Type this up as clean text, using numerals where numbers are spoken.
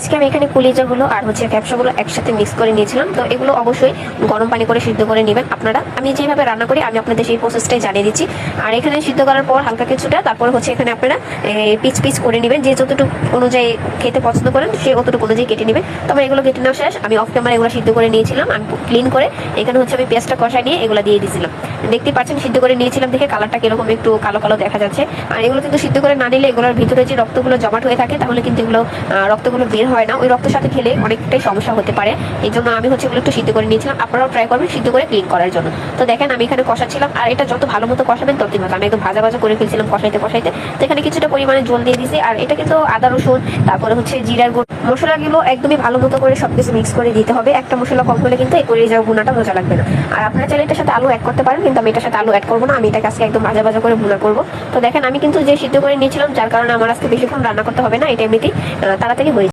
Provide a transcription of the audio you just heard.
আজকে আমি এখানে কলিজাগুলো আর হচ্ছে ক্যাপসাগুলো একসাথে মিক্স করে নিয়েছিলাম। তো এগুলো অবশ্যই গরম পানি করে সিদ্ধ করে নেবেন আপনারা। আমি যেভাবে রান্না করি আমি আপনাদের সেই প্রসেসটাই জানিয়ে দিচ্ছি। আর এখানে সিদ্ধ করার পর হালকা কিছুটা তারপর হচ্ছে এখানে আপনারা পিচ পিচ করে নেবেন, যে যতটুকু অনুযায়ী খেতে পছন্দ করেন সে অতটুকু অনুযায়ী কেটে নেবেন। তবে এগুলো কেটে নেওয়া শেষ, আমি অফ ক্যামেরা এগুলো সিদ্ধ করে নিয়েছিলাম। আমি ক্লিন করে এখানে হচ্ছে আমি পেঁয়াজটা কষাই নিয়ে এগুলো দিয়ে দিয়েছিলাম। দেখতে পাচ্ছেন সিদ্ধ করে নিয়েছিলাম দেখে কালারটা কিরকম একটু কালো কালো দেখা যাচ্ছে। আর এগুলো কিন্তু সিদ্ধ করে না নিলে এগুলোর ভিতরে যে রক্তগুলো জমাট হয়ে থাকে তাহলে কিন্তু এগুলো রক্তগুলো বের হয় না, ওই রক্তের সাথে খেলে অনেকটাই সমস্যা হতে পারে। এই জন্য আমি হচ্ছে এগুলো একটু সিদ্ধ করে নিয়েছিলাম, আপনারাও ট্রাই করবেন সিদ্ধ করে ক্লিন করার জন্য। তো দেখেন আমি এখানে কষাচ্ছিলাম, আর এটা যত ভালো মতো কষাবেন ততই মতো। আমি একদম ভাজা ভাজা করে ফেলছিলাম কষাইতে কষাইতে। তো এখানে কিছুটা পরিমাণে জল দিয়ে দিয়েছি, আর এটা কিন্তু আদা রসুন তারপরে হচ্ছে জিরার গুঁড়ো মশলাগুলো একদমই ভালো মতো করে সবকিছু মিক্স করে দিতে হবে। একটা মশলা কম হলে কিন্তু এই কলিজা ভুনাটা মজা লাগবে না। আর আপনারা চাইলে এটার সাথে আলু অ্যাড করতে পারেন, কিন্তু আমি এটার সাথে আলু অ্যাড করবো না, আমি এটাকে আজকে একদম ভাজা ভাজা করে ভুনা করবো। তো দেখেন আমি কিন্তু যে সিদ্ধ করে নিয়েছিলাম যার কারণে আমার আজকে বেশিক্ষণ রান্না করতে হবে না, এটা এমনিতেই তাড়াতাড়ি হয়ে